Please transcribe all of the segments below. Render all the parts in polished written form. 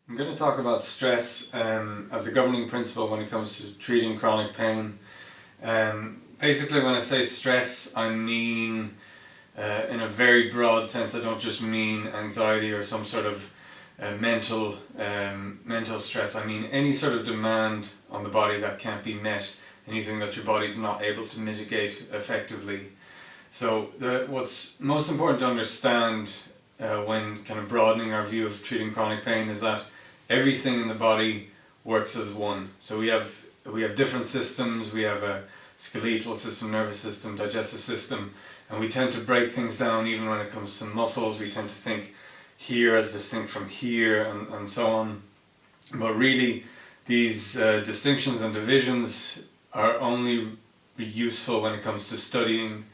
I'm going to talk about stress as a governing principle when it comes to treating chronic pain. Basically, when I say stress, I mean in a very broad sense. I don't just mean anxiety or some sort of mental stress. I mean any sort of demand on the body that can't be met, anything that your body's not able to mitigate effectively. So what's most important to understand when kind of broadening our view of treating chronic pain is that everything in the body works as one. So we have different systems. We have a skeletal system, nervous system, digestive system, and we tend to break things down. Even when it comes to muscles, we tend to think here as distinct from here, and so on. But really, these distinctions and divisions are only useful when it comes to studying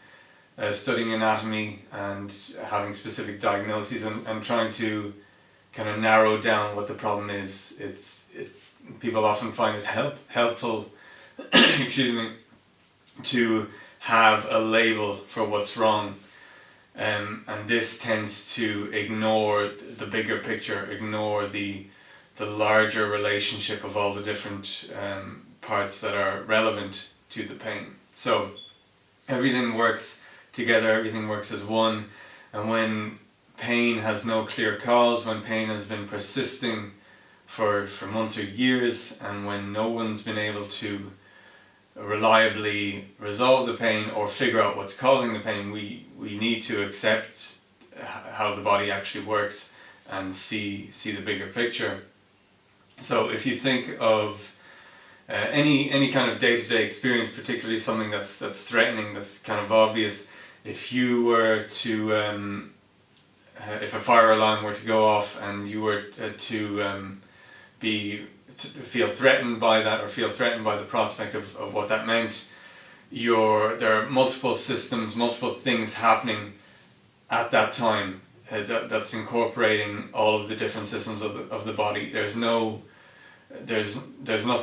anatomy and having specific diagnoses and trying to kind of narrow down what the problem is. People often find it helpful excuse me, to have a label for what's wrong, and this tends to ignore the bigger picture, ignore the larger relationship of all the different parts that are relevant to the pain. So everything works together, everything works as one, and when pain has no clear cause, when pain has been persisting for months or years, and when no one's been able to reliably resolve the pain or figure out what's causing the pain, we need to accept how the body actually works and see the bigger picture. So if you think of any kind of day-to-day experience, particularly something that's threatening, that's kind of obvious, if you were to if a fire alarm were to go off and you were to feel threatened by that, or feel threatened by the prospect of what that meant, there are multiple systems, multiple things happening at that time that's incorporating all of the different systems of the body. There's nothing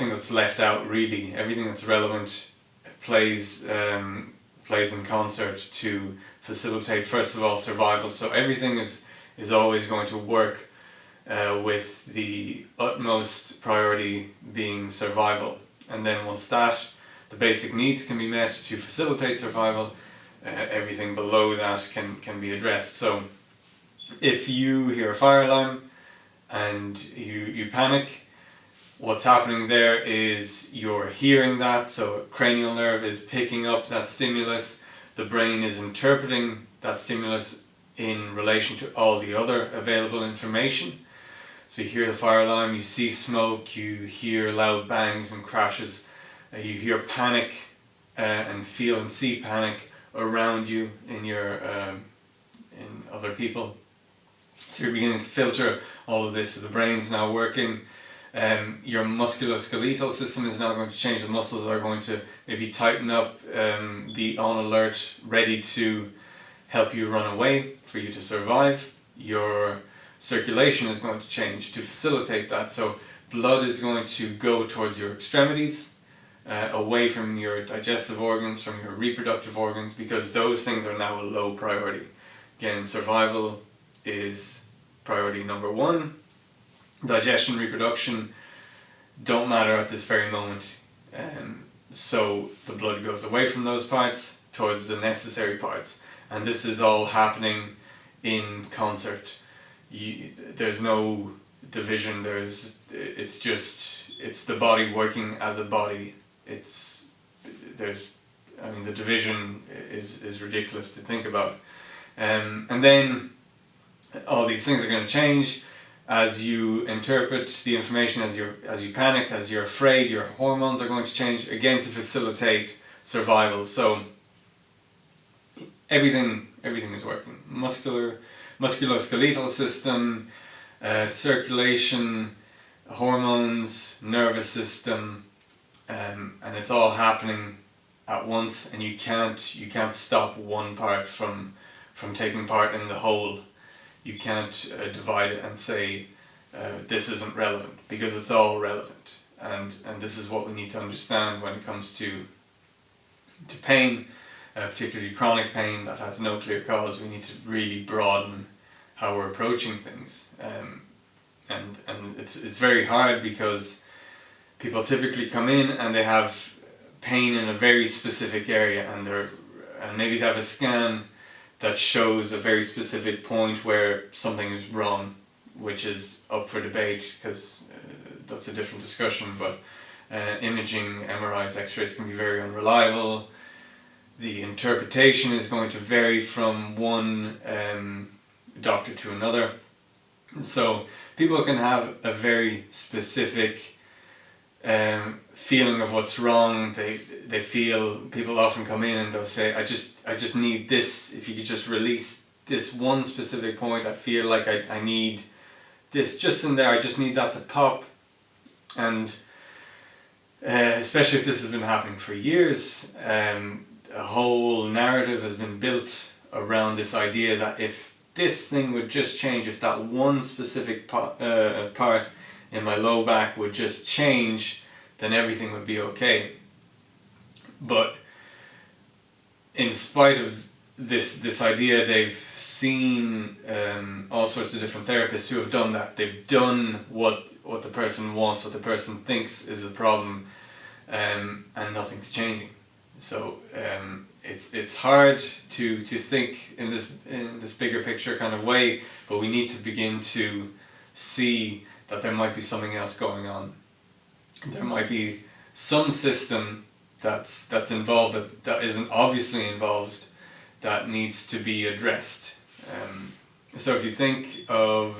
that's left out really. Everything that's relevant plays in concert to facilitate, first of all, survival. So everything is always going to work with the utmost priority being survival. And then once the basic needs can be met to facilitate survival, everything below that can be addressed. So if you hear a fire alarm and you panic, what's happening there is you're hearing that, so cranial nerve is picking up that stimulus, the brain is interpreting that stimulus in relation to all the other available information. So you hear the fire alarm, you see smoke, you hear loud bangs and crashes, you hear panic and feel and see panic around you in other people. So you're beginning to filter all of this. So the brain's now working. Your musculoskeletal system is now going to change. The muscles are going to maybe tighten up, be on alert, ready to help you run away, for you to survive. Your circulation is going to change to facilitate that. So blood is going to go towards your extremities, away from your digestive organs, from your reproductive organs, because those things are now a low priority. Again, survival is priority number one. Digestion, reproduction don't matter at this very moment. So the blood goes away from those parts towards the necessary parts. And this is all happening in concert. There's no division. It's the body working as a body. The division is ridiculous to think about. And then all these things are going to change as you interpret the information, as you panic, as you're afraid. Your hormones are going to change again to facilitate survival. So everything is working. Musculoskeletal system, circulation, hormones, nervous system, and it's all happening at once, and you can't stop one part from taking part in the whole. You can't divide it and say this isn't relevant, because it's all relevant, and this is what we need to understand when it comes to pain, particularly chronic pain that has no clear cause. We need to really broaden how we're approaching things. and it's very hard because people typically come in and they have pain in a very specific area, and maybe they have a scan that shows a very specific point where something is wrong, which is up for debate because that's a different discussion, but imaging, MRIs, X-rays can be very unreliable. The interpretation is going to vary from one doctor to another. So people can have a very specific feeling of what's wrong. They feel, people often come in and they'll say, I just need this, if you could just release this one specific point, I feel like I need this just in there, I just need that to pop. And especially if this has been happening for years, a whole narrative has been built around this idea that if this thing would just change, if that one specific part in my low back would just change, then everything would be okay. But in spite of this idea, they've seen all sorts of different therapists who have done that. They've done what the person wants, what the person thinks is the problem, and nothing's changing. So it's hard to think in this bigger picture kind of way, but we need to begin to see that there might be something else going on. There might be some system that's involved that isn't obviously involved, that needs to be addressed. So if you think of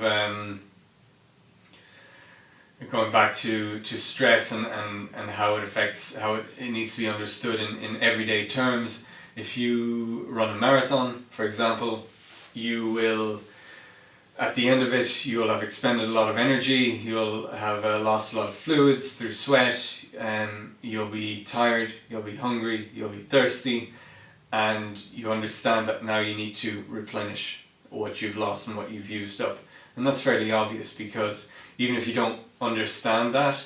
going back to stress and how it affects, how it needs to be understood in everyday terms. If you run a marathon, for example, you will, at the end of it, you'll have expended a lot of energy, you'll have lost a lot of fluids through sweat, you'll be tired, you'll be hungry, you'll be thirsty, and you understand that now you need to replenish what you've lost and what you've used up. And that's fairly obvious, because even if you don't understand that,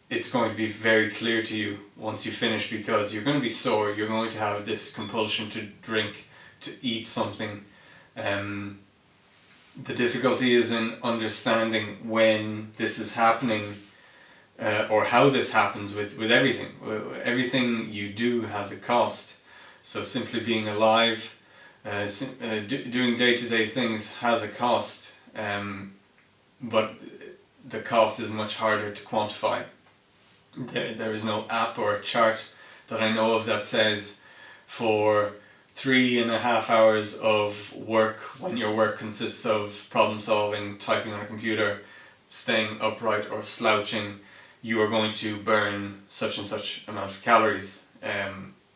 it's going to be very clear to you once you finish, because you're going to be sore, you're going to have this compulsion to drink, to eat something. The difficulty is in understanding when this is happening, or how this happens with everything. Everything you do has a cost. So simply being alive, doing day-to-day things has a cost, but the cost is much harder to quantify. There is no app or chart that I know of that says for 3.5 hours of work, when your work consists of problem solving, typing on a computer, staying upright or slouching, you are going to burn such and such amount of calories.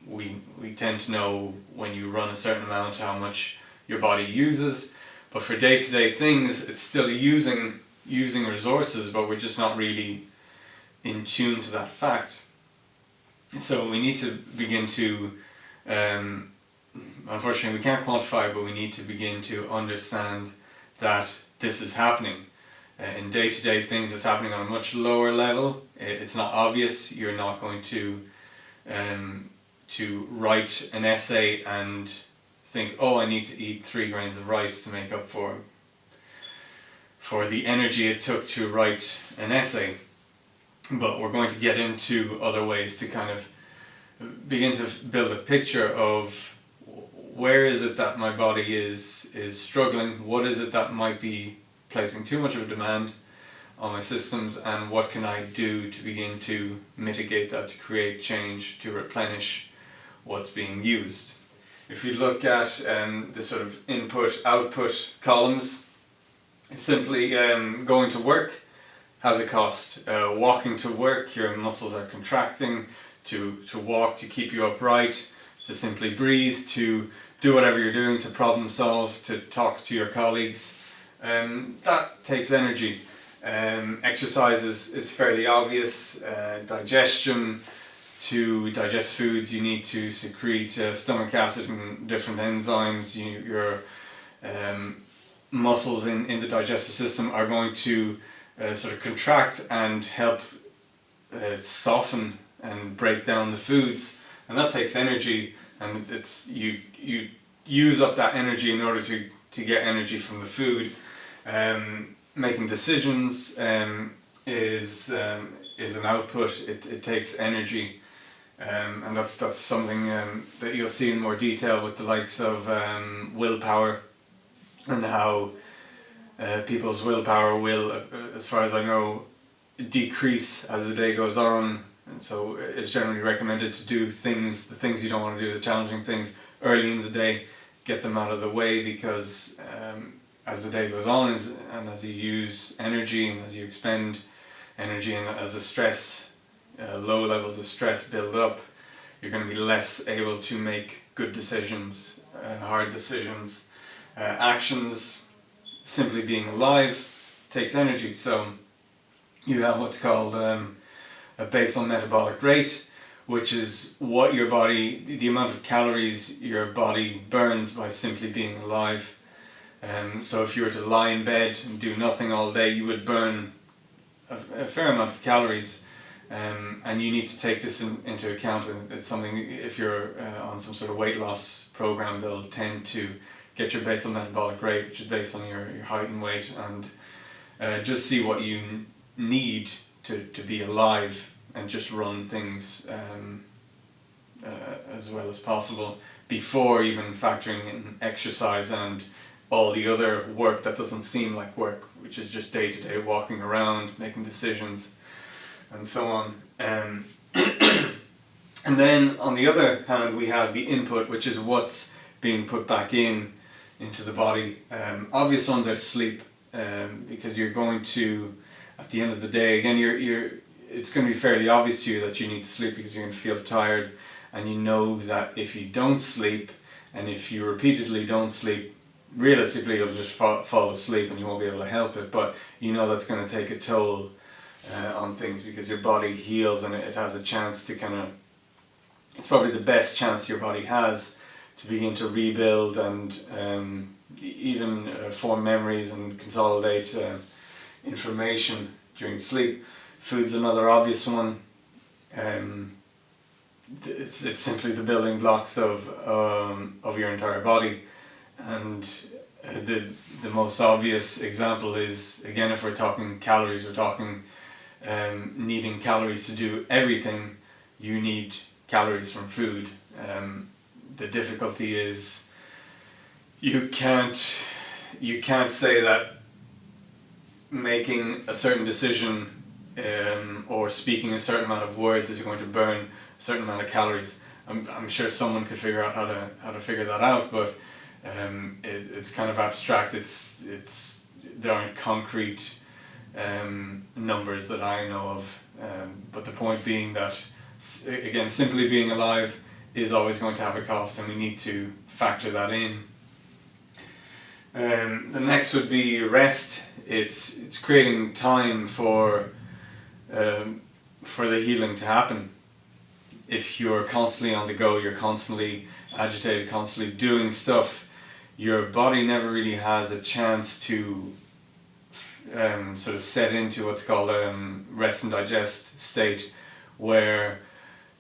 We tend to know when you run a certain amount how much your body uses, but for day-to-day things it's still using resources, but we're just not really in tune to that fact. So we need to begin to, unfortunately we can't quantify, but we need to begin to understand that this is happening. In day-to-day things it's happening on a much lower level. It's not obvious. You're not going to write an essay and think, oh, I need to eat 3 grains of rice to make up for the energy it took to write an essay. But we're going to get into other ways to kind of begin to build a picture of where is it that my body is struggling, what is it that might be placing too much of a demand on my systems, and what can I do to begin to mitigate that, to create change, to replenish what's being used. If we look at the sort of input-output columns, simply going to work has a cost. Walking to work, your muscles are contracting. To walk, to keep you upright, to simply breathe, to do whatever you're doing, to problem solve, to talk to your colleagues, that takes energy. Exercise is fairly obvious. Digestion, to digest foods you need to secrete stomach acid and different enzymes. Your muscles in the digestive system are going to sort of contract and help soften and break down the foods, and that takes energy, and it's you use up that energy in order to get energy from the food. making decisions is an output. It takes energy, and that's something that you'll see in more detail with the likes of willpower, and how people's willpower will, as far as I know, decrease as the day goes on. And so it's generally recommended to do the things you don't want to do, the challenging things, early in the day, get them out of the way, because as the day goes on, and as you use energy and as you expend energy, and as the stress, low levels of stress build up, you're going to be less able to make good decisions, hard decisions. Actions, simply being alive, takes energy. So you have what's called a basal metabolic rate, which is what your body, the amount of calories your body burns by simply being alive. So if you were to lie in bed and do nothing all day, you would burn a fair amount of calories, and you need to take this into account. And it's something, if you're on some sort of weight loss program, they'll tend to get your basal metabolic rate, which is based on your height and weight, and just see what you need to be alive, and just run things as well as possible, before even factoring in exercise and all the other work that doesn't seem like work, which is just day-to-day walking around, making decisions, and so on. And then on the other hand, we have the input, which is what's being put back into the body. Obvious ones are sleep, because you're going to, at the end of the day, again, it's going to be fairly obvious to you that you need to sleep, because you're going to feel tired, and you know that if you don't sleep, and if you repeatedly don't sleep, realistically you'll just fall asleep and you won't be able to help it. But you know that's going to take a toll on things, because your body heals, and it has a chance to kind of, it's probably the best chance your body has to begin to rebuild and even form memories and consolidate information during sleep. Food's another obvious one. It's simply the building blocks of your entire body, and the most obvious example is, again, if we're talking calories, we're talking needing calories to do everything. You need calories from food. The difficulty is you can't say that making a certain decision or speaking a certain amount of words is going to burn a certain amount of calories. I'm sure someone could figure out how to figure that out, but it's kind of abstract. There aren't concrete numbers that I know of, but the point being that, again, simply being alive is always going to have a cost, and we need to factor that in. The next would be rest. It's creating time for the healing to happen. If you're constantly on the go, you're constantly agitated, constantly doing stuff, your body never really has a chance to sort of set into what's called rest and digest state, where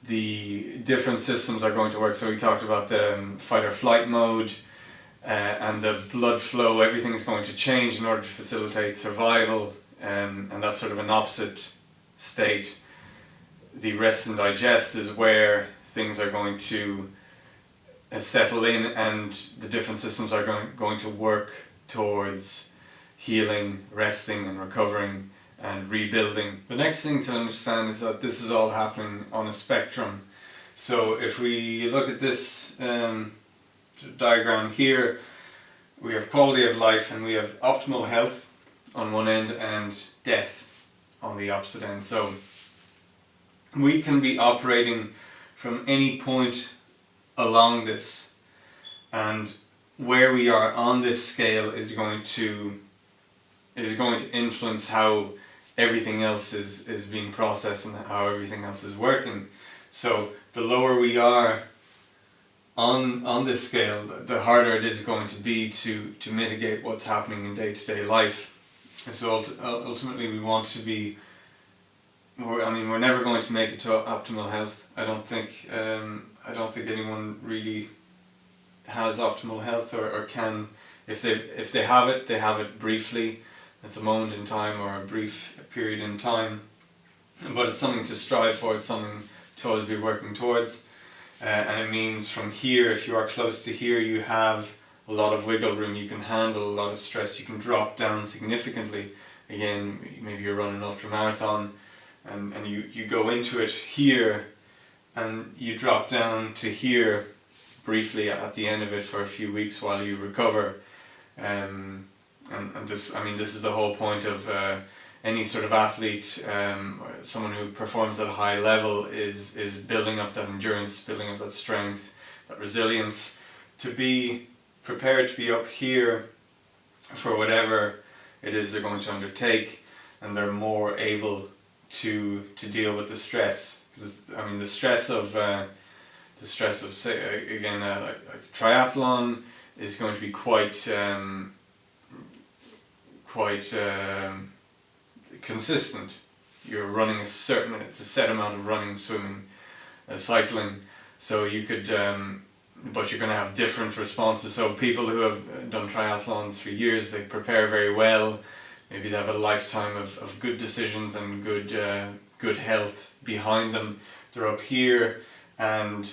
the different systems are going to work. So we talked about the fight or flight mode, and the blood flow, everything's going to change in order to facilitate survival, and that's sort of an opposite state. The rest and digest is where things are going to settle in, and the different systems are going to work towards healing, resting and recovering and rebuilding. The next thing to understand is that this is all happening on a spectrum. So if we look at this diagram here, we have quality of life, and we have optimal health on one end and death on the opposite end. So we can be operating from any point along this, and where we are on this scale is going to influence how everything else is being processed and how everything else is working. So the lower we are on this scale, the harder it is going to be to mitigate what's happening in day-to-day life. And so ultimately we want to be, we're never going to make it to optimal health. I don't think anyone really has optimal health, or can. If they have it, they have it briefly, It's a moment in time or a brief period in time, but it's something to strive for, it's something to always be working towards. And it means from here, if you are close to here, you have a lot of wiggle room, you can handle a lot of stress, you can drop down significantly. Again, maybe you're running an ultramarathon and you go into it here and you drop down to here briefly at the end of it for a few weeks while you recover. And this, I mean, this is the whole point of any sort of athlete, someone who performs at a high level is building up that endurance, building up that strength, that resilience, to be prepared to be up here for whatever it is they're going to undertake, and they're more able to deal with the stress. Because I mean, the stress of say again like triathlon is going to be quite consistent. You're running it's a set amount of running, swimming, cycling, so you could but you're going to have different responses. So people who have done triathlons for years, they prepare very well, maybe they have a lifetime of good decisions and good health behind them. They're up here, and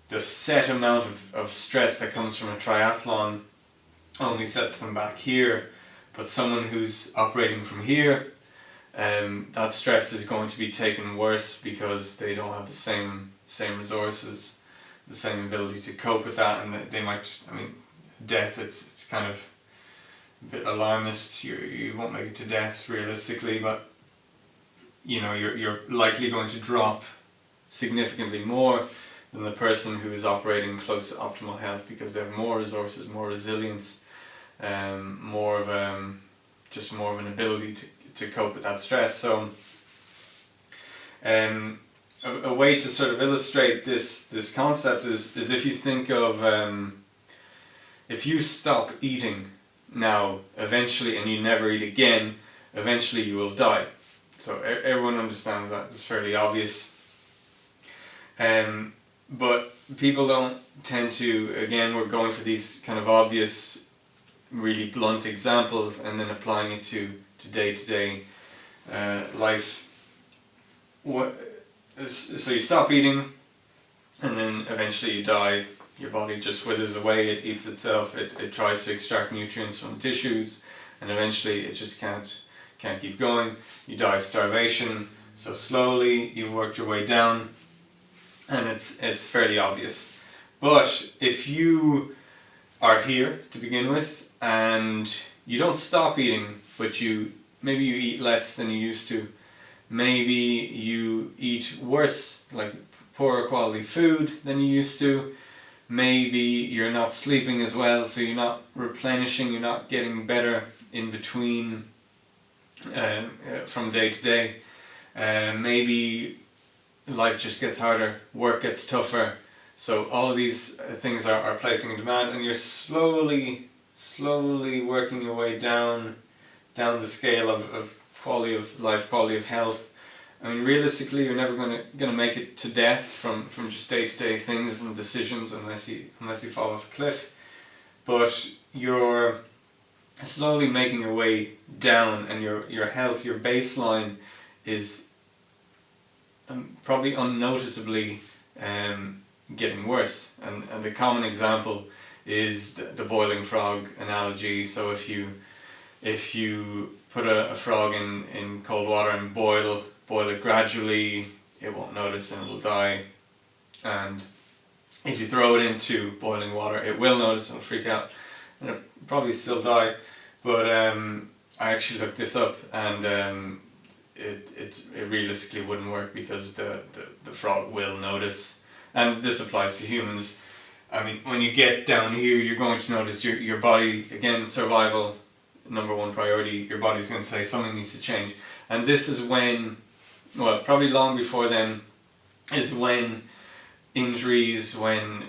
the set amount of stress that comes from a triathlon only sets them back here. But someone who's operating from here, that stress is going to be taken worse because they don't have the same resources, the same ability to cope with that, and they might, I mean, death, it's kind of a bit alarmist. You won't make it to death realistically, but you know, you're likely going to drop significantly more than the person who is operating close to optimal health, because they have more resources, more resilience, more of an ability to cope with that stress. So a way to sort of illustrate this concept is if you think of if you stop eating now eventually and you never eat again, eventually you will die. So everyone understands that, it's fairly obvious. But people don't tend to, again, we're going for these kind of obvious, really blunt examples and then applying it to day-to-day life. So you stop eating and then eventually you die. Your body just withers away, it eats itself, it tries to extract nutrients from tissues, and eventually it just can't keep going. You die of starvation. So slowly you've worked your way down, and it's fairly obvious. But if you are here to begin with and you don't stop eating, but maybe you eat less than you used to, maybe you eat worse, like poorer quality food than you used to, maybe you're not sleeping as well, so you're not replenishing, you're not getting better in between from day to day, maybe life just gets harder, work gets tougher, so all of these things are placing a demand, and you're slowly working your way down the scale of quality of life, quality of health. I mean, realistically, you're never gonna make it to death from just day-to-day things and decisions unless you fall off a cliff. But you're slowly making your way down, and your health, your baseline, is probably unnoticeably getting worse. And the common example is the boiling frog analogy. So if you put a frog in cold water and boil it gradually, it won't notice and it'll die. And if you throw it into boiling water, it will notice and it'll freak out and it'll probably still die. But I actually looked this up, and it realistically wouldn't work, because the frog will notice. And this applies to humans. I mean, when you get down here, you're going to notice your body, again, survival, number one priority, your body's going to say something needs to change. And this is when, well, probably long before then, is when injuries, when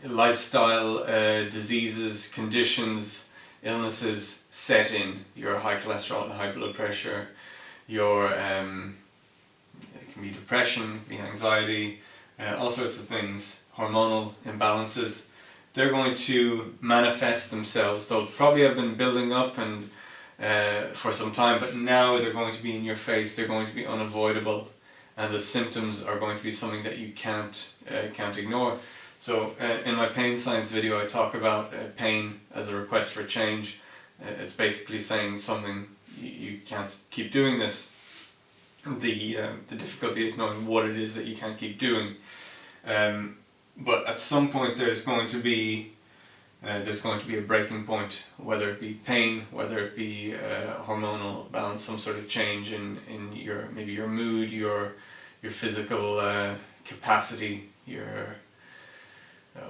lifestyle diseases, conditions, illnesses set in. Your high cholesterol and high blood pressure, your it can be depression, it can be anxiety, all sorts of things, hormonal imbalances. They're going to manifest themselves. They'll probably have been building up and for some time, but now they're going to be in your face, they're going to be unavoidable, and the symptoms are going to be something that you can't ignore. So in my pain science video I talk about pain as a request for change. It's basically saying something, you can't keep doing this. The difficulty is knowing what it is that you can't keep doing. But at some point there's going to be a breaking point, whether it be pain, whether it be hormonal balance, some sort of change in your, maybe your mood, your physical capacity, your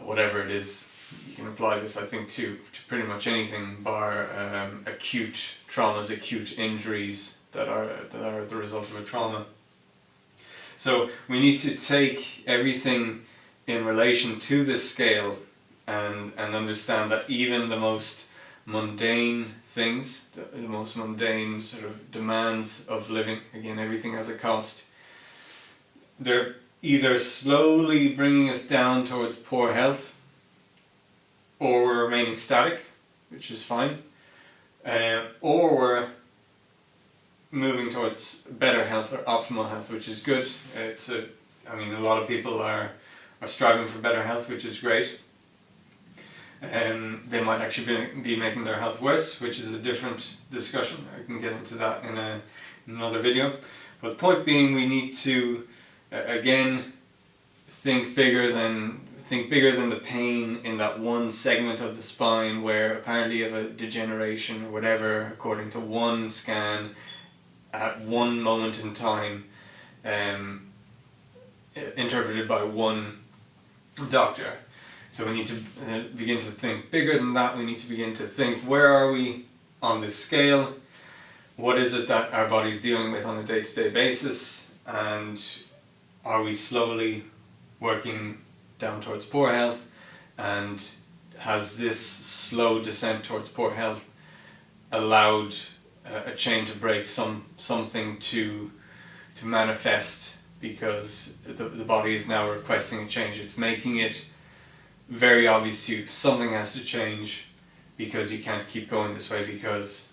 whatever it is. You can apply this, I think, to pretty much anything bar acute traumas, acute injuries that are the result of a trauma. So we need to take everything in relation to this scale and understand that even the most mundane things, the most mundane sort of demands of living, again, everything has a cost, they're either slowly bringing us down towards poor health, or we're remaining static, which is fine, or we're moving towards better health or optimal health, which is good. I mean, a lot of people are striving for better health, which is great. They might actually be making their health worse, which is a different discussion. I can get into that in another video. But the point being, we need to again think bigger than the pain in that one segment of the spine where apparently you have a degeneration or whatever, according to one scan at one moment in time, interpreted by one doctor. So we need to begin to think bigger than that. We need to begin to think, where are we on this scale? What is it that our body's dealing with on a day-to-day basis? And are we slowly working down towards poor health? And has this slow descent towards poor health allowed a chain to break, something to manifest, because the body is now requesting a change. It's making it very obvious to you, something has to change, because you can't keep going this way, because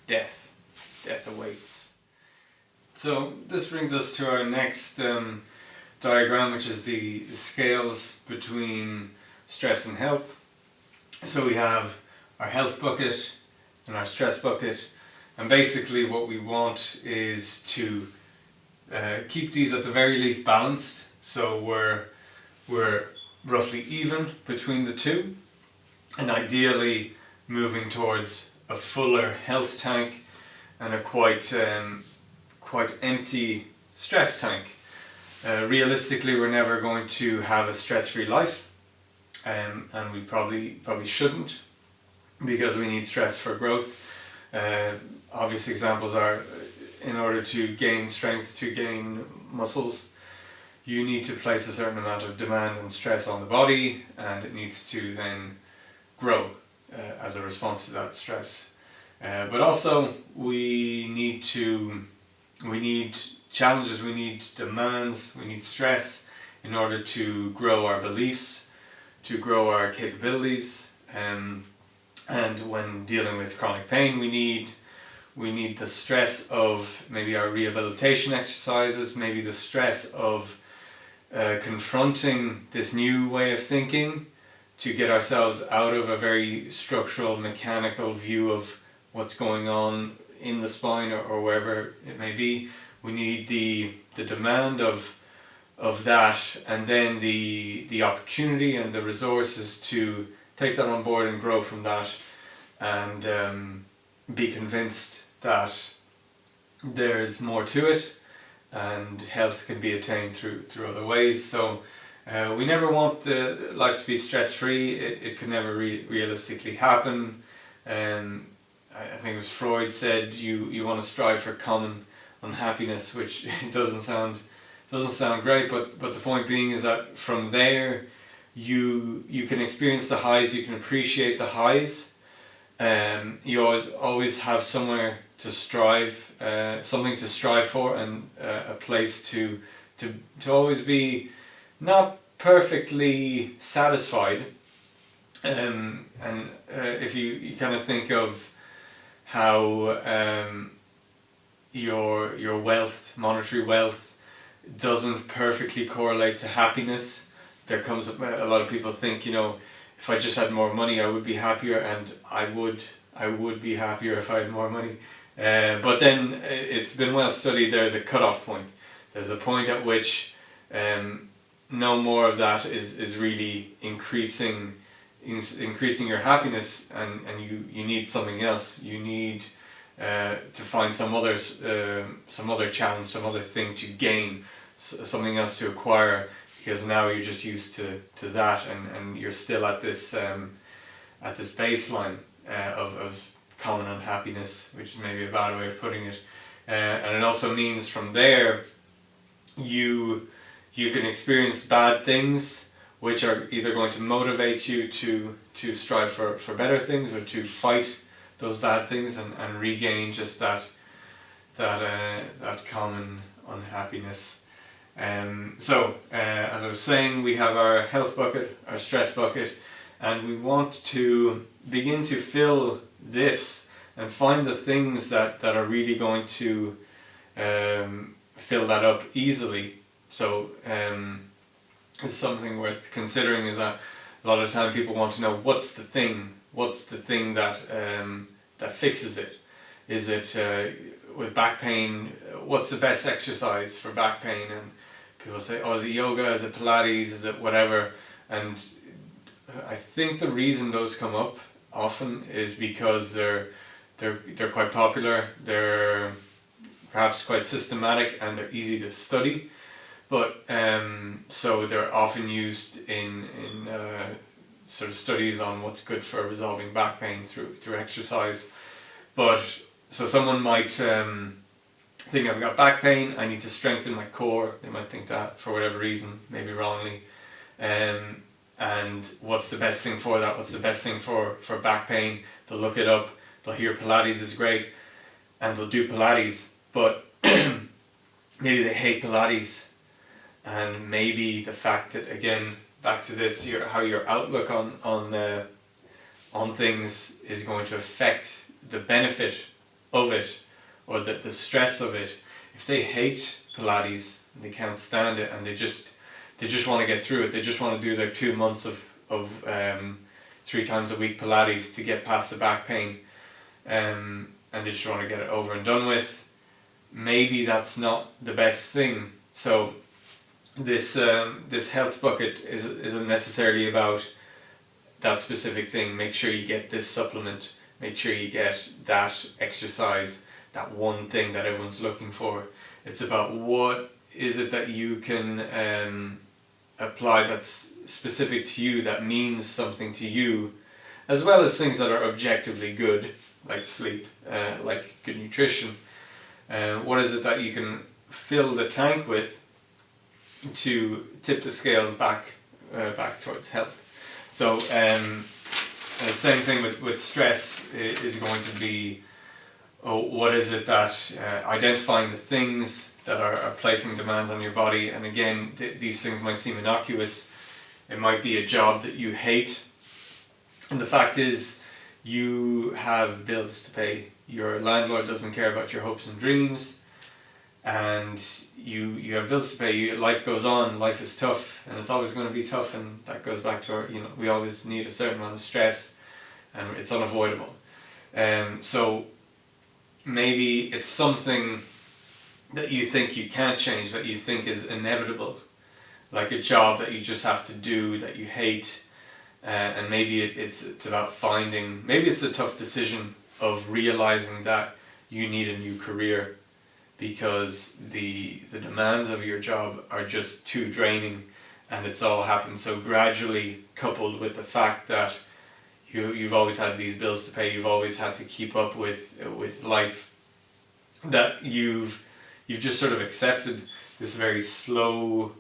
death awaits. So this brings us to our next diagram, which is the scales between stress and health. So we have our health bucket and our stress bucket, and basically what we want is to keep these at the very least balanced, so we're roughly even between the two, and ideally moving towards a fuller health tank and a quite empty stress tank. Realistically, we're never going to have a stress-free life, and we probably shouldn't, because we need stress for growth. Obvious examples are, in order to gain strength, to gain muscles, you need to place a certain amount of demand and stress on the body, and it needs to then grow as a response to that stress. But also we need challenges, we need demands, we need stress in order to grow our beliefs, to grow our capabilities, and when dealing with chronic pain we need the stress of maybe our rehabilitation exercises, maybe the stress of confronting this new way of thinking to get ourselves out of a very structural, mechanical view of what's going on in the spine or wherever it may be. We need the demand of that, and then the opportunity and the resources to take that on board and grow from that, and be convinced that there's more to it, and health can be attained through other ways. So we never want the life to be stress-free. It can never realistically happen. I think it was Freud said you want to strive for common unhappiness, which doesn't sound great, but the point being is that from there you can experience the highs, you can appreciate the highs. You always have somewhere to strive, something to strive for, and a place to always be not perfectly satisfied. And if you kind of think of how your wealth, monetary wealth, doesn't perfectly correlate to happiness. There comes a lot of people think, you know, if I just had more money I would be happier, and I would be happier if I had more money. But then it's been well studied, there's a cutoff point. There's a point at which no more of that is really increasing your happiness, and you need something else. You need to find some other challenge, some other thing to gain, something else to acquire, because now you're just used to that, and you're still at this baseline of common unhappiness, which is maybe a bad way of putting it. And it also means from there you can experience bad things, which are either going to motivate you to strive for better things, or to fight those bad things and regain just that common unhappiness. So as I was saying, we have our health bucket, our stress bucket, and we want to begin to fill this and find the things that are really going to fill that up easily. So it's something worth considering, is that a lot of the time people want to know what's the thing that fixes it. Is it with back pain, what's the best exercise for back pain? And people say, oh, is it yoga, is it Pilates, is it whatever? And I think the reason those come up often is because they're quite popular, they're perhaps quite systematic, and they're easy to study. But so they're often used in sort of studies on what's good for resolving back pain through exercise. But so someone might think, I've got back pain, I need to strengthen my core. They might think that for whatever reason, maybe wrongly. And what's the best thing for that? What's the best thing for back pain? They'll look it up, they'll hear Pilates is great, and they'll do Pilates, but maybe they hate Pilates. And maybe the fact that, again, back to this, how your outlook on things is going to affect the benefit of it, or the stress of it. If they hate Pilates, they can't stand it, and they just want to get through it. They just want to do their 2 months of 3 times a week Pilates to get past the back pain, and they just want to get it over and done with. Maybe that's not the best thing. So this health bucket isn't necessarily about that specific thing. Make sure you get this supplement, make sure you get that exercise, that one thing that everyone's looking for. It's about what is it that you can apply that's specific to you, that means something to you, as well as things that are objectively good, like sleep, like good nutrition. What is it that you can fill the tank with to tip the scales back towards health? So the same thing with stress is going to be, what is it that identifying the things that are placing demands on your body. And again, these things might seem innocuous. It might be a job that you hate, and the fact is you have bills to pay. Your landlord doesn't care about your hopes and dreams, and you have bills to pay. Life goes on, life is tough, and it's always going to be tough, and that goes back to our, we always need a certain amount of stress, and it's unavoidable. So maybe it's something that you think you can't change, that you think is inevitable, like a job that you just have to do, that you hate, and maybe it's about finding, maybe it's a tough decision of realizing that you need a new career, because the demands of your job are just too draining, and it's all happened so gradually, coupled with the fact that you've always had these bills to pay, you've always had to keep up with life, that you've just sort of accepted this very slow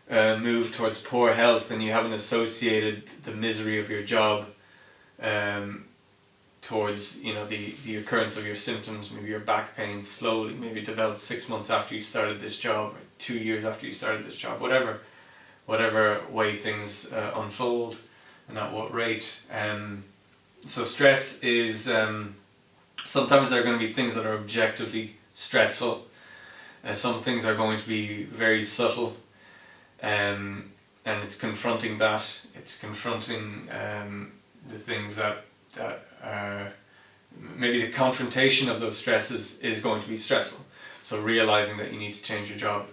move towards poor health, and you haven't associated the misery of your job towards the occurrence of your symptoms. Maybe your back pain slowly maybe developed 6 months after you started this job, or 2 years after you started this job, whatever way things unfold and at what rate. So stress is Sometimes there are going to be things that are objectively stressful. Some things are going to be very subtle, and it's confronting that. It's confronting the things that are maybe the confrontation of those stresses is going to be stressful. So realizing that you need to change your job,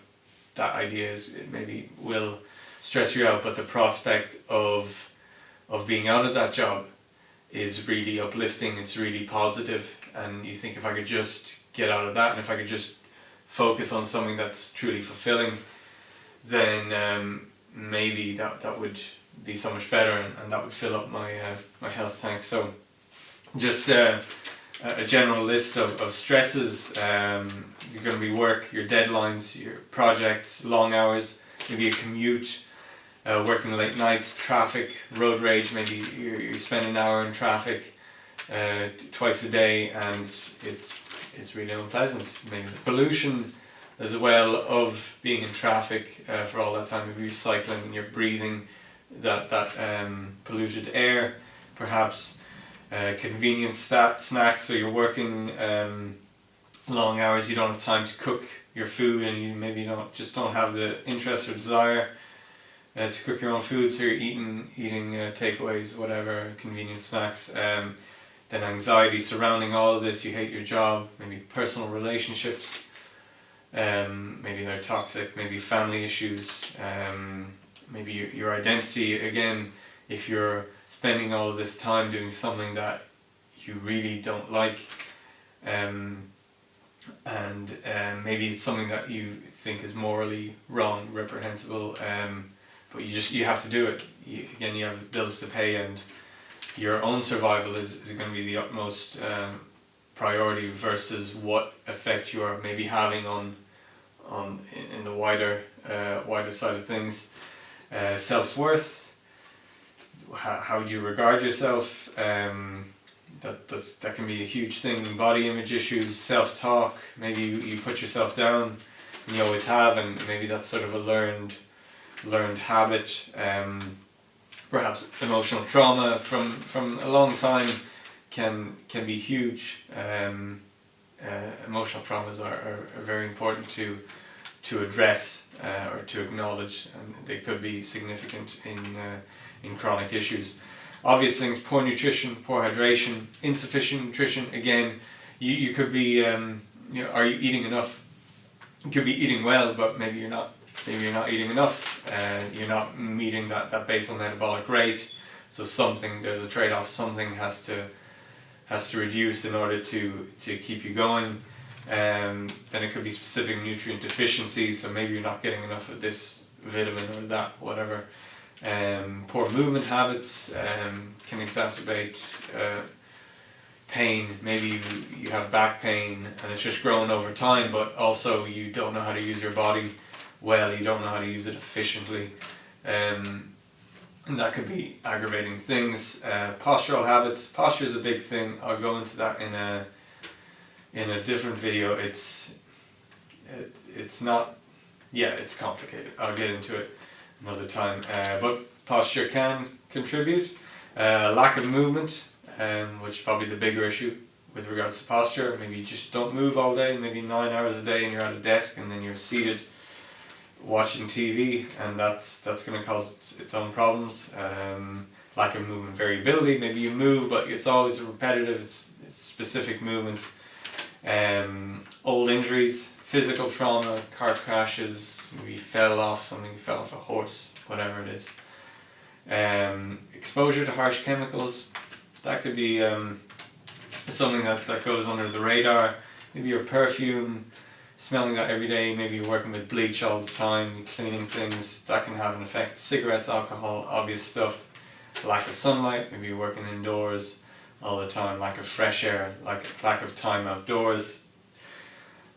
that idea is maybe will stress you out, but the prospect of being out of that job is really uplifting. It's really positive, and you think, if I could just get out of that, and if I could just focus on something that's truly fulfilling, then maybe that would be so much better, and that would fill up my health tank. So just a general list of stresses. You're going to be work, your deadlines, your projects, long hours, maybe a commute, working late nights, traffic, road rage. Maybe you spend an hour in traffic twice a day, and it's really unpleasant. Maybe the pollution as well of being in traffic for all that time. Maybe you're cycling and you're breathing that polluted air. Perhaps convenient snacks, so you're working long hours, you don't have time to cook your food, and you maybe don't have the interest or desire to cook your own food, so you're eating takeaways, whatever, convenient snacks. Then anxiety surrounding all of this. You hate your job, maybe personal relationships, maybe they're toxic, maybe family issues, maybe your identity. Again, if you're spending all of this time doing something that you really don't like, and maybe it's something that you think is morally wrong, reprehensible, but you have to do it. You have bills to pay, and your own survival is going to be the utmost priority versus what effect you are maybe having on in the wider side of things. Self-worth. How do you regard yourself? That can be a huge thing. Body image issues, self-talk. Maybe you put yourself down, and you always have, and maybe that's sort of a learned habit. Perhaps emotional trauma from a long time can be huge. Emotional traumas are very important to address or to acknowledge, and they could be significant in chronic issues. Obvious things: poor nutrition, poor hydration, insufficient nutrition. Again, you could be are you eating enough? You could be eating well, but maybe you're not eating enough. You're not meeting that basal metabolic rate. So there's a trade-off. Something has to reduce in order to keep you going. Then it could be specific nutrient deficiencies. So maybe you're not getting enough of this vitamin or that, whatever. Poor movement habits can exacerbate pain. Maybe you have back pain and it's just growing over time, but also you don't know how to use your body well, you don't know how to use it efficiently, and that could be aggravating things. Postural habits. Posture is a big thing. I'll go into that in a different video. It's complicated. I'll get into it another time. But posture can contribute. Lack of movement, which is probably the bigger issue with regards to posture. Maybe you just don't move all day, maybe 9 hours a day, and you're at a desk, and then you're seated watching TV, and that's going to cause its own problems. Lack of movement variability. Maybe you move, but it's always repetitive. It's specific movements. Old injuries, physical trauma, car crashes. Maybe you fell off something, you fell off a horse, whatever it is. Exposure to harsh chemicals. That could be something that goes under the radar. Maybe your perfume, smelling that every day. Maybe you're working with bleach all the time, you're cleaning things. That can have an effect. Cigarettes, alcohol, obvious stuff. Lack of sunlight. Maybe you're working indoors all the time. Lack of fresh air. Lack of time outdoors.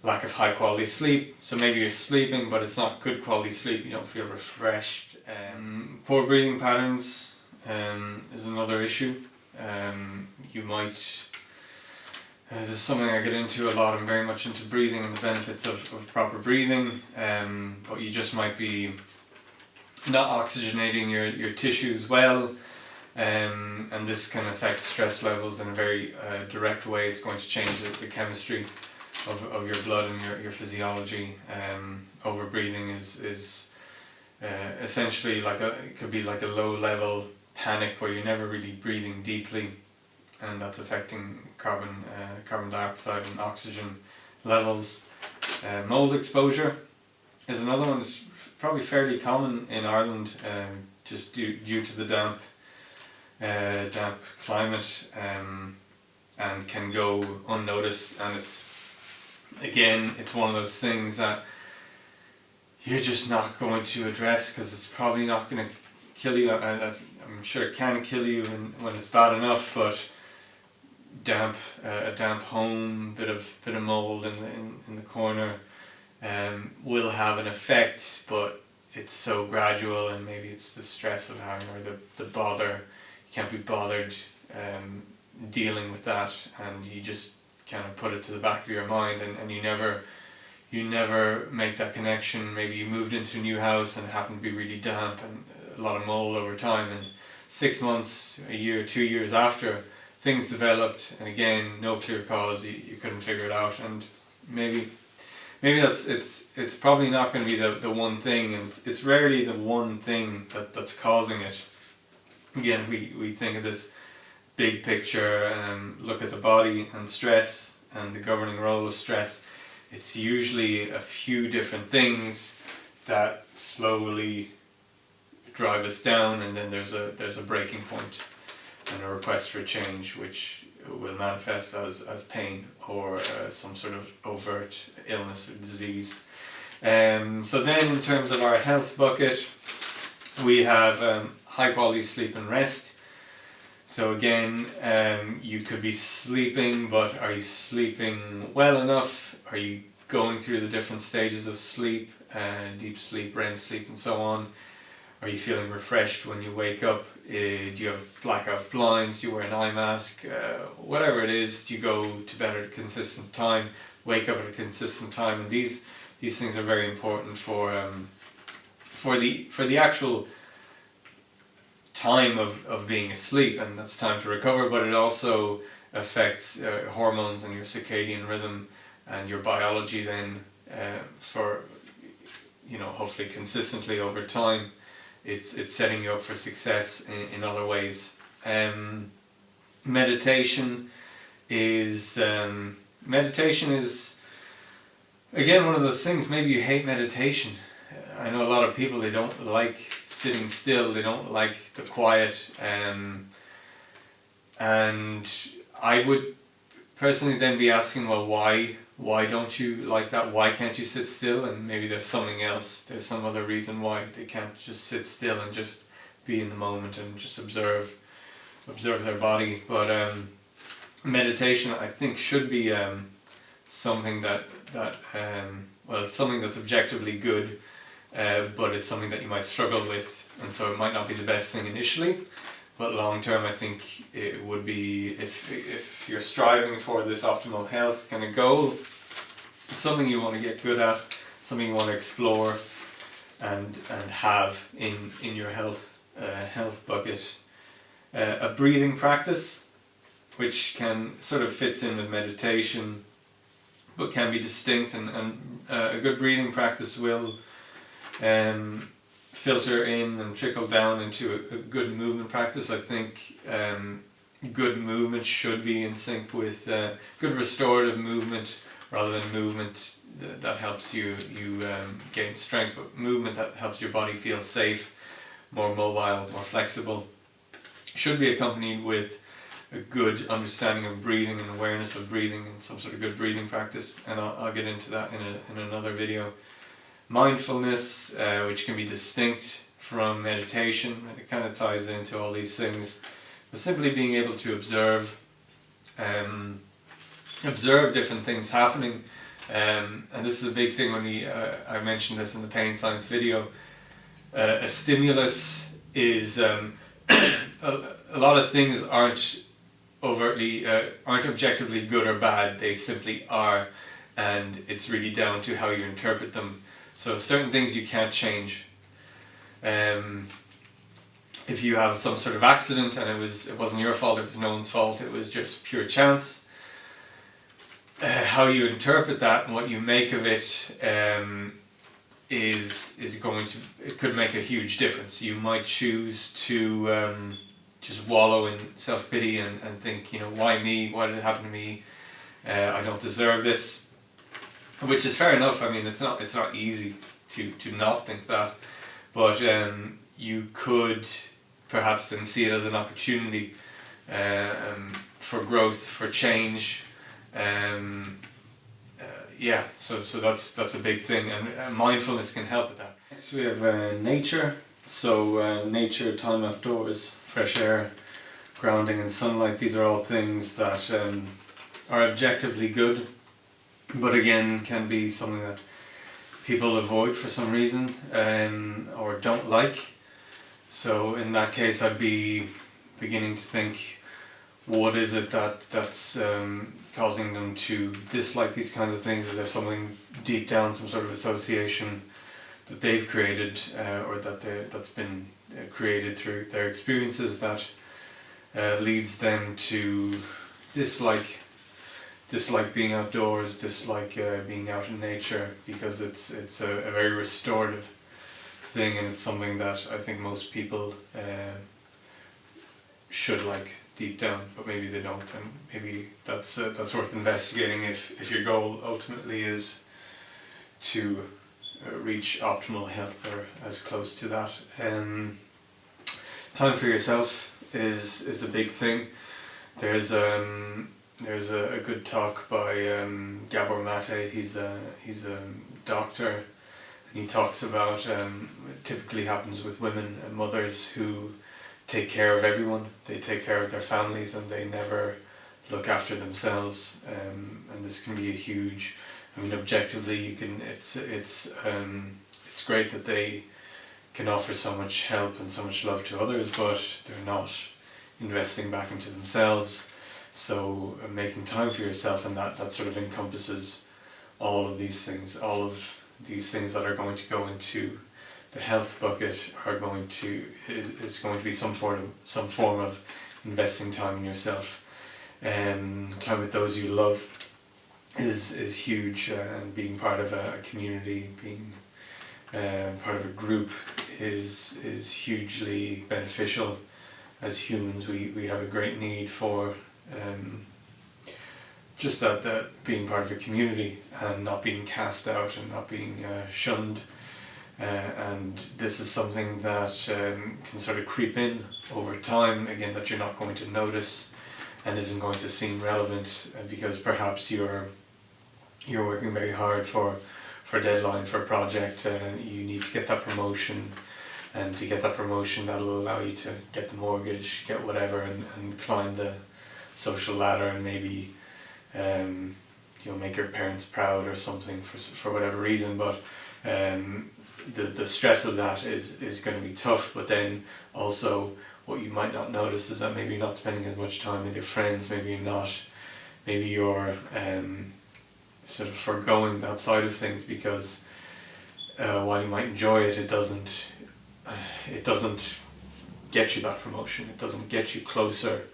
Lack of high quality sleep. So maybe you're sleeping, but it's not good quality sleep. You don't feel refreshed. Poor breathing patterns is another issue. You might. This is something I get into a lot. I'm very much into breathing and the benefits of proper breathing. But you just might be not oxygenating your tissues well. and this can affect stress levels in a very direct way. It's going to change the chemistry of your blood and your physiology. Overbreathing is essentially it could be like a low level panic where you're never really breathing deeply, and that's affecting carbon dioxide and oxygen levels. Mold exposure is another one that's probably fairly common in Ireland, just due to the damp climate, and can go unnoticed, and it's one of those things that you're just not going to address because it's probably not going to kill you. I'm sure it can kill you when it's bad enough, but a damp home, bit of mold in the corner, will have an effect, but it's so gradual, and maybe it's the stress of having, or the bother. You can't be bothered dealing with that, and you just kind of put it to the back of your mind, and you never make that connection. Maybe you moved into a new house and it happened to be really damp and a lot of mold over time, and 6 months, a year, 2 years after, things developed, and again, no clear cause, you couldn't figure it out, and maybe it's probably not going to be the one thing, and it's rarely the one thing that's causing it. Again, if we think of this big picture and look at the body and stress and the governing role of stress, it's usually a few different things that slowly drive us down, and then there's a breaking point and a request for change, which will manifest as pain or some sort of overt illness or disease. So then, in terms of our health bucket, we have high quality sleep and rest. So again, you could be sleeping, but are you sleeping well enough? Are you going through the different stages of sleep, deep sleep, REM sleep, and so on? Are you feeling refreshed when you wake up? Do you have blackout blinds? Do you wear an eye mask? Whatever it is, do you go to bed at a consistent time, wake up at a consistent time? And these things are very important for the actual time of being asleep, and that's time to recover, but it also affects hormones and your circadian rhythm and your biology then, for hopefully consistently over time. It's setting you up for success in other ways. Meditation is again one of those things. Maybe you hate meditation. I know a lot of people, they don't like sitting still, they don't like the quiet, and I would personally then be asking, well, why don't you like that? Why can't you sit still? And maybe there's something else, there's some other reason why they can't just sit still and just be in the moment and just observe their body. But meditation, I think, should be something that it's something that's objectively good, but it's something that you might struggle with, and so it might not be the best thing initially, but long term I think it would be, if you're striving for this optimal health kind of goal, it's something you want to get good at, something you want to explore and have in your health bucket. A breathing practice, which can sort of fits in with meditation but can be distinct, and a good breathing practice will filter in and trickle down into a good movement practice. I think good movement should be in sync with good restorative movement, rather than movement that helps you gain strength, but movement that helps your body feel safe, more mobile, more flexible. Should be accompanied with a good understanding of breathing and awareness of breathing, and some sort of good breathing practice, and I'll get into that in another video. Mindfulness, which can be distinct from meditation, and it kind of ties into all these things, but simply being able to observe different things happening, and this is a big thing when I mentioned this in the pain science video. A stimulus is a lot of things aren't objectively good or bad, they simply are, and it's really down to how you interpret them. So certain things you can't change. if you have some sort of accident and it wasn't your fault, it was no one's fault, it was just pure chance, how you interpret that and what you make of it is going to, it could make a huge difference. You might choose to just wallow in self-pity and think, why me? Why did it happen to me? I don't deserve this, which is fair enough. I mean, it's not easy to not think that, but you could perhaps then see it as an opportunity for growth, for change. So that's a big thing, and mindfulness can help with that. Next we have nature. So nature, time outdoors, fresh air, grounding and sunlight, these are all things that are objectively good, but again can be something that people avoid for some reason or don't like. So in that case I'd be beginning to think, what is it that's causing them to dislike these kinds of things? Is there something deep down, some sort of association that they've created or that's been created through their experiences that leads them to dislike being outdoors, dislike being out in nature, because it's a very restorative thing, and it's something that I think most people should like deep down, but maybe they don't, and maybe that's worth investigating if your goal ultimately is to reach optimal health or as close to that. Time for yourself is a big thing. There's a good talk by Gabor Mate. He's a doctor, and he talks about it typically happens with women and mothers who take care of everyone. They take care of their families and they never look after themselves, and this can be a huge, I mean, objectively you can, it's great that they can offer so much help and so much love to others, but they're not investing back into themselves. So making time for yourself, and that sort of encompasses all of these things that are going to go into the health bucket are going to is going to be some form of investing time in yourself. Time with those you love is huge, and being part of a community, being part of a group is hugely beneficial. As humans, we have a great need for just that being part of a community and not being cast out and not being shunned. And this is something that can sort of creep in over time, again, that you're not going to notice and isn't going to seem relevant because perhaps you're working very hard for a deadline, for a project, you need to get that promotion, and to get that promotion that'll allow you to get the mortgage, get whatever, and climb the social ladder, and maybe make your parents proud or something for whatever reason. But the stress of that is going to be tough. But then also what you might not notice is that maybe you're not spending as much time with your friends, maybe you're sort of foregoing that side of things because while you might enjoy it, it doesn't get you that promotion, it doesn't get you closer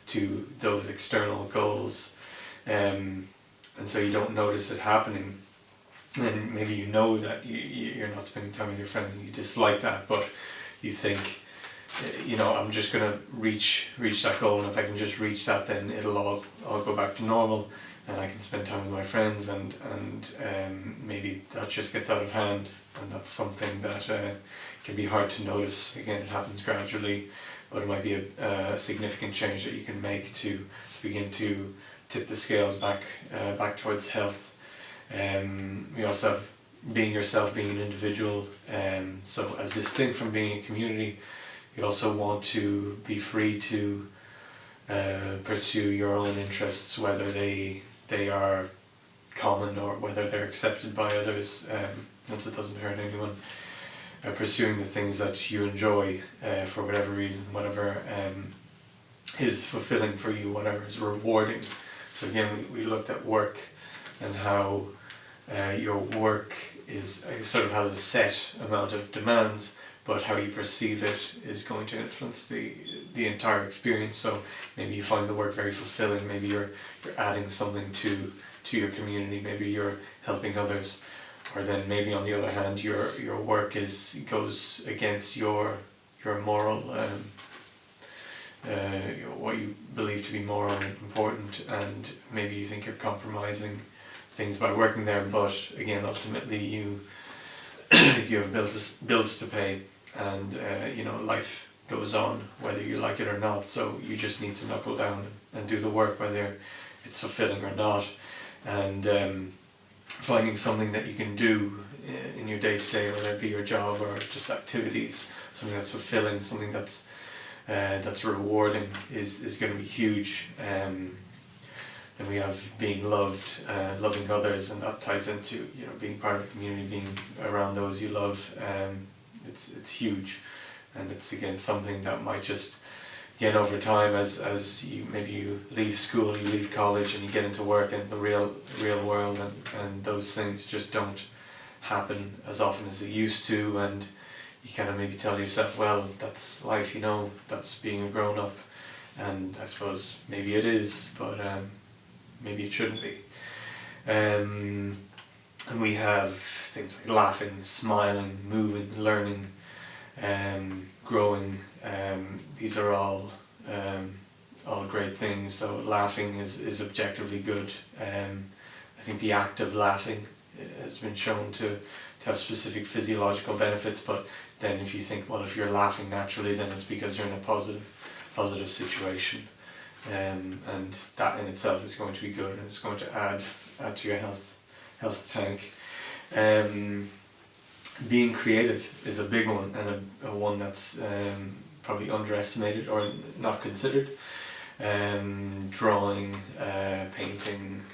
to those external goals, and so you don't notice it happening. And maybe you know that you're not spending time with your friends and you dislike that, but you think, I'm just going to reach that goal, and if I can just reach that, then it'll all go back to normal and I can spend time with my friends, and maybe that just gets out of hand, and that's something that can be hard to notice. Again, it happens gradually, but it might be a significant change that you can make to begin to tip the scales back towards health. We also have being yourself, being an individual, so as distinct from being a community, you also want to be free to pursue your own interests, whether they are common or whether they're accepted by others, once it doesn't hurt anyone. Pursuing the things that you enjoy for whatever reason, whatever is fulfilling for you, whatever is rewarding. So again, we looked at work and how your work is sort of has a set amount of demands, but how you perceive it is going to influence the entire experience. So maybe you find the work very fulfilling, maybe you're adding something to your community, maybe you're helping others, or then maybe on the other hand your work goes against your moral what you believe to be moral and important, and maybe you think you're compromising things by working there, but again ultimately you have bills to pay, and life goes on whether you like it or not, so you just need to knuckle down and do the work whether it's fulfilling or not, and finding something that you can do in your day-to-day, whether it be your job or just activities, something that's fulfilling, something that's rewarding is going to be huge. Then we have being loved, loving others, and that ties into being part of a community, being around those you love. It's huge, and it's again something that might just over time as you leave school, you leave college, and you get into work and the real world, and those things just don't happen as often as they used to, and you kind of maybe tell yourself, well, that's life, that's being a grown up, and I suppose maybe it is, but maybe it shouldn't be. And we have things like laughing, smiling, moving, learning, growing. These are all great things. So laughing is objectively good. I think the act of laughing has been shown to have specific physiological benefits, but then if you think, well, if you're laughing naturally, then it's because you're in a positive situation, and that in itself is going to be good, and it's going to add to your health tank. Being creative is a big one, and a one that's probably underestimated or not considered. Drawing, painting,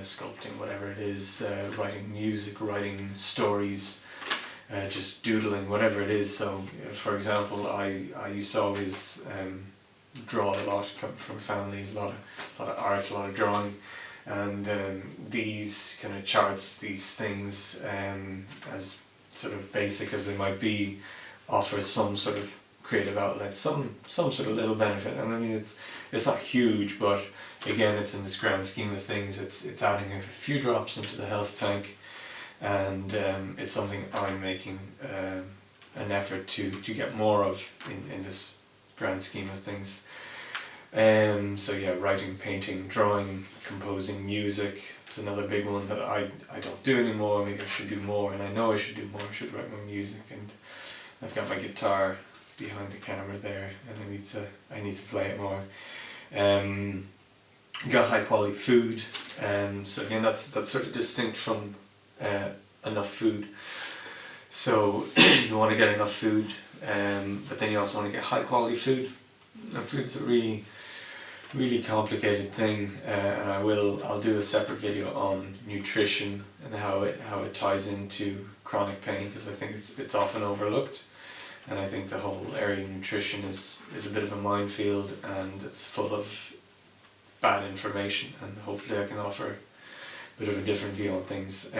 sculpting, whatever it is, writing music, writing stories, just doodling, whatever it is. So, for example, I used to always draw a lot, come from families, a lot of art, a lot of drawing, and these kind of charts, these things, as sort of basic as they might be, offer some sort of creative outlet, some sort of little benefit. And I mean, it's not huge, but again, it's in this grand scheme of things, it's adding a few drops into the health tank, and it's something I'm making an effort to get more of in this grand scheme of things. So yeah, writing, painting, drawing, composing, music, it's another big one that I don't do anymore. Maybe I should do more, and I know I should do more. I should write more music, and I've got my guitar behind the camera there, and I need to play it more. Got high quality food, so again that's sort of distinct from enough food. So you want to get enough food, but then you also want to get high quality food, and food's a really complicated thing, and I'll do a separate video on nutrition and how it ties into chronic pain, because I think it's often overlooked, and I think the whole area of nutrition is a bit of a minefield, and it's full of bad information, and hopefully I can offer a bit of a different view on things.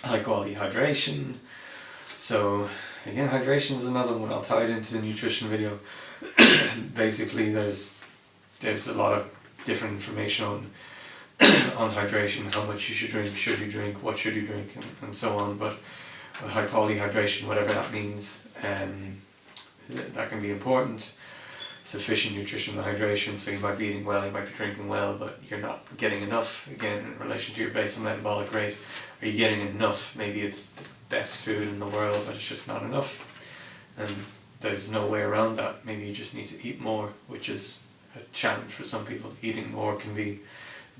High quality hydration. So again, hydration is another one. I'll tie it into the nutrition video. Basically, there's a lot of different information on hydration, how much you should drink, what should you drink, and so on. But high quality hydration, whatever that means, that can be important. Sufficient nutrition and hydration, so you might be eating well, you might be drinking well, but you're not getting enough, again, in relation to your basal metabolic rate. Are you getting enough? Maybe it's the best food in the world, but it's just not enough, and there's no way around that. Maybe you just need to eat more, which is a challenge for some people. Eating more can be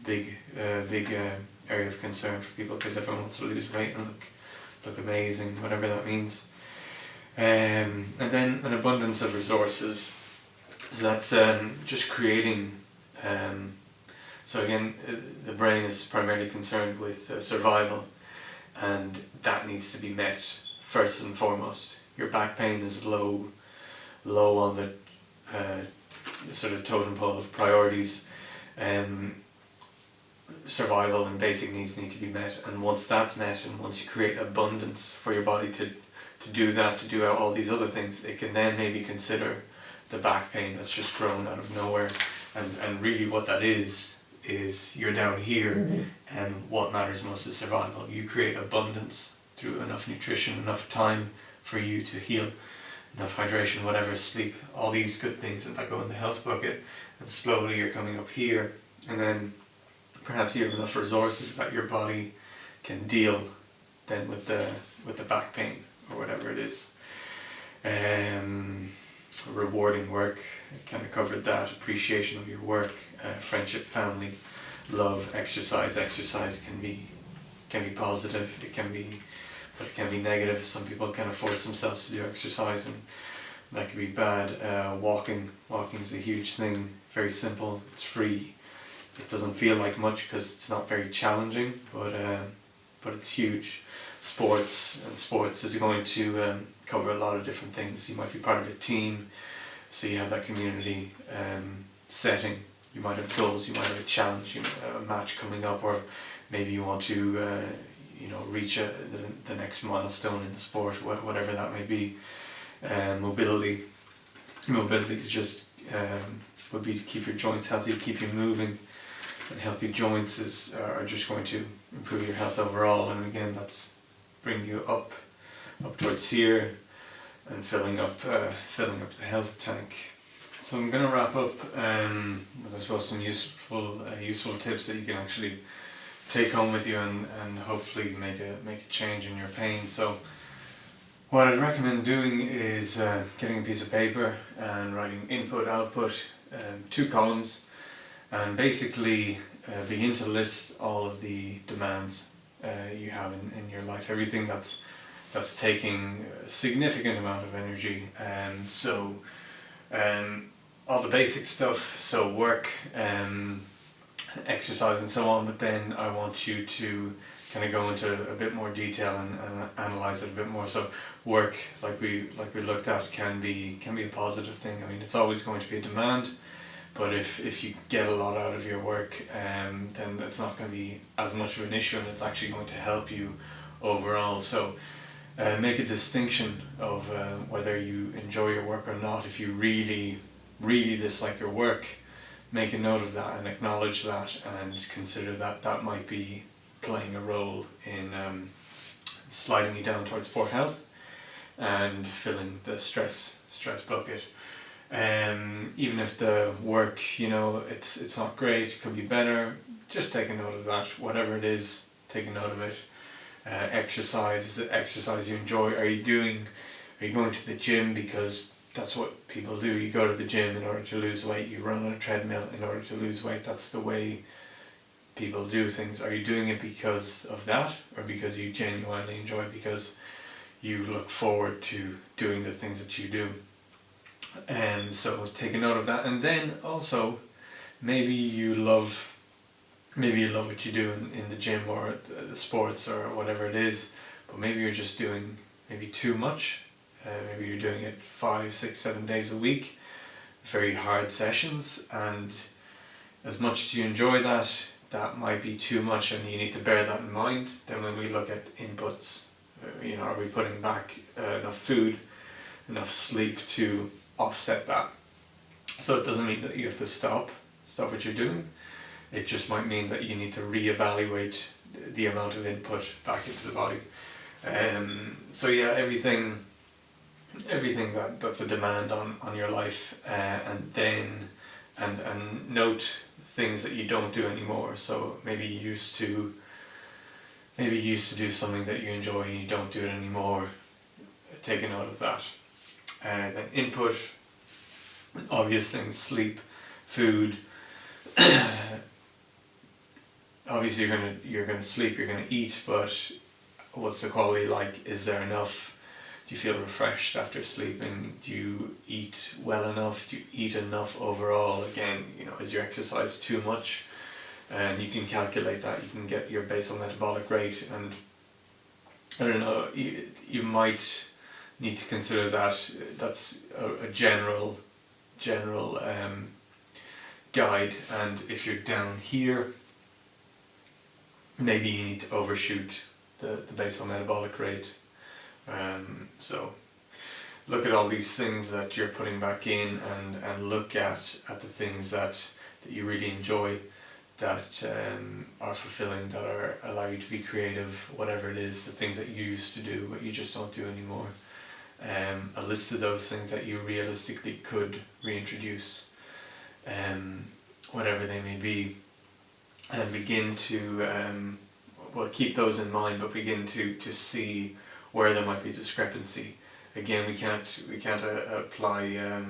a big area of concern for people, because everyone wants to lose weight and look amazing, whatever that means. And then an abundance of resources. So that's just creating. So again, the brain is primarily concerned with survival, and that needs to be met first and foremost. Your back pain is low on the sort of totem pole of priorities. Survival and basic needs need to be met, and once that's met, and once you create abundance for your body to to do that, to do all these other things, it can then maybe consider the back pain that's just grown out of nowhere. And really what that is you're down here, and what matters most is survival. You create abundance through enough nutrition, enough time for you to heal, enough hydration, whatever, sleep, all these good things that go in the health bucket, and slowly you're coming up here, and then perhaps you have enough resources that your body can deal then with the back pain or whatever it is. Rewarding work, I kind of covered that. Appreciation of your work, friendship, family, love, exercise. Exercise can be positive. But it can be negative. Some people kind of force themselves to do exercise, and that can be bad. Walking is a huge thing. Very simple. It's free. It doesn't feel like much because it's not very challenging, but it's huge. Sports is going to cover a lot of different things. You might be part of a team, so you have that community setting. You might have goals, you might have a challenge, a match coming up, or maybe you want to reach the next milestone in the sport, whatever that may be. Mobility is just would be to keep your joints healthy, keep you moving. And healthy joints are just going to improve your health overall, and again that's bring you up towards here and filling up the health tank. So I'm going to wrap up with, I suppose, some useful tips that you can actually take home with you and hopefully make a change in your pain. So what I'd recommend doing is getting a piece of paper and writing input, output, 2 columns, and basically begin to list all of the demands you have in your life, everything that's taking a significant amount of energy. So all the basic stuff, so work, exercise and so on, but then I want you to kind of go into a bit more detail and analyze it a bit more. So work, like we looked at, can be a positive thing. I mean, it's always going to be a demand, but if you get a lot out of your work, then it's not going to be as much of an issue, and it's actually going to help you overall. So make a distinction of whether you enjoy your work or not. If you really dislike your work, make a note of that and acknowledge that, and consider that might be playing a role in sliding you down towards poor health and filling the stress bucket. Even if the work, it's not great, it could be better, just take a note of that. Whatever it is, take a note of it. Exercise, is it exercise you enjoy? Are you going to the gym because that's what people do? You go to the gym in order to lose weight, you run on a treadmill in order to lose weight. That's the way people do things. Are you doing it because of that, or because you genuinely enjoy it, because you look forward to doing the things that you do? So take a note of that. And then also, maybe you love what you do in the gym or the sports or whatever it is, but maybe you're just doing maybe too much. Maybe you're doing it 5, 6, 7 days a week, very hard sessions, and as much as you enjoy that might be too much, and you need to bear that in mind. Then when we look at inputs, are we putting back enough food, enough sleep to offset that? So it doesn't mean that you have to stop what you're doing. It just might mean that you need to reevaluate the amount of input back into the body. So yeah, everything that's a demand on your life, and then and note things that you don't do anymore. So maybe you used to do something that you enjoy and you don't do it anymore. Take a note of that. Then input, obvious things: sleep, food. Obviously you're gonna sleep, you're gonna eat, but what's the quality like? Is there enough? Do you feel refreshed after sleeping? Do you eat well enough? Do you eat enough overall? Again, is your exercise too much? And you can calculate that. You can get your basal metabolic rate, and I don't know, you might need to consider that. That's a general guide, and if you're down here, maybe you need to overshoot the basal metabolic rate So look at all these things that you're putting back in, and look at the things that you really enjoy, that are fulfilling, that allow you to be creative, whatever it is, the things that you used to do but you just don't do anymore. A list of those things that you realistically could reintroduce, whatever they may be, and begin to keep those in mind, but begin to see where there might be discrepancy. Again, we can't apply.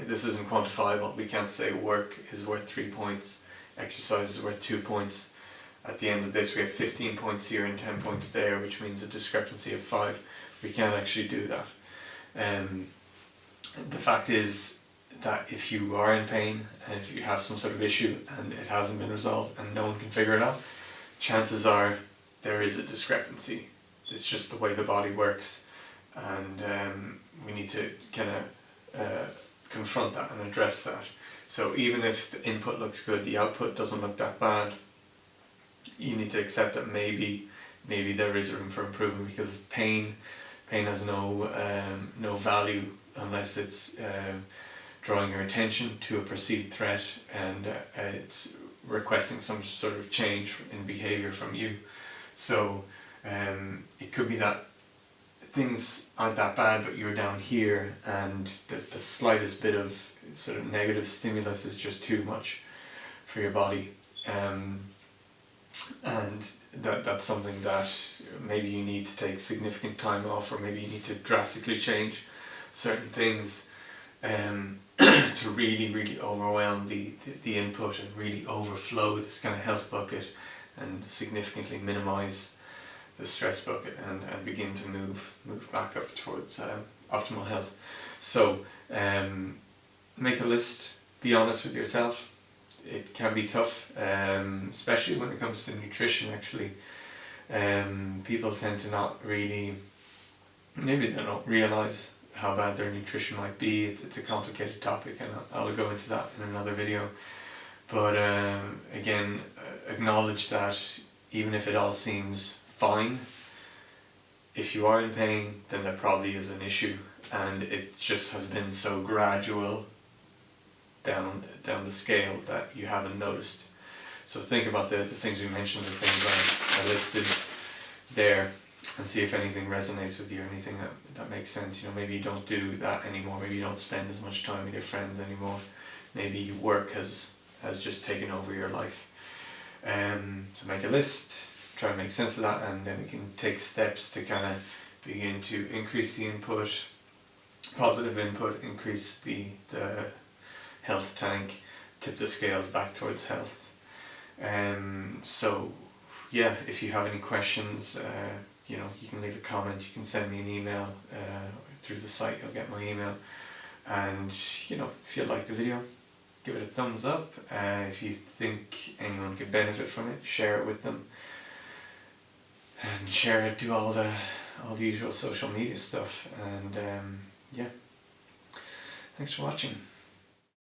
This isn't quantifiable. We can't say work is worth 3 points, exercise is worth 2 points. At the end of this, we have 15 points here and 10 points there, which means a discrepancy of 5. We can't actually do that. The fact is that if you are in pain, and if you have some sort of issue and it hasn't been resolved and no one can figure it out, chances are there is a discrepancy. It's just the way the body works, and we need to kind of confront that and address that. So even if the input looks good, the output doesn't look that bad, you need to accept that maybe there is room for improvement, because pain has no value unless it's drawing your attention to a perceived threat, and it's requesting some sort of change in behavior from you. So it could be that things aren't that bad, but you're down here, and the slightest bit of sort of negative stimulus is just too much for your body, and that's something that maybe you need to take significant time off, or maybe you need to drastically change certain things to really overwhelm the input and really overflow this kind of health bucket, and significantly minimize the stress bucket, and begin to move back up towards optimal health. So make a list, be honest with yourself. It can be tough, especially when it comes to nutrition. Actually, people tend to not really, maybe they don't realize how bad their nutrition might be. It's a complicated topic, and I'll go into that in another video. But again, acknowledge that even if it all seems fine, if you are in pain, then there probably is an issue, and it just has been so gradual down the scale that you haven't noticed. So think about the things we mentioned, the things I listed there, and see if anything resonates with you, anything that makes sense. You know, maybe you don't do that anymore, maybe you don't spend as much time with your friends anymore, maybe work has just taken over your life. So make a list, try and make sense of that, and then we can take steps to kind of begin to increase the input, positive input, increase the health tank, tip the scales back towards health. So yeah, if you have any questions, you can leave a comment, you can send me an email through the site, you'll get my email. And if you like the video, give it a thumbs up. If you think anyone could benefit from it, share it with them, and share it, do all the usual social media stuff. And yeah, thanks for watching.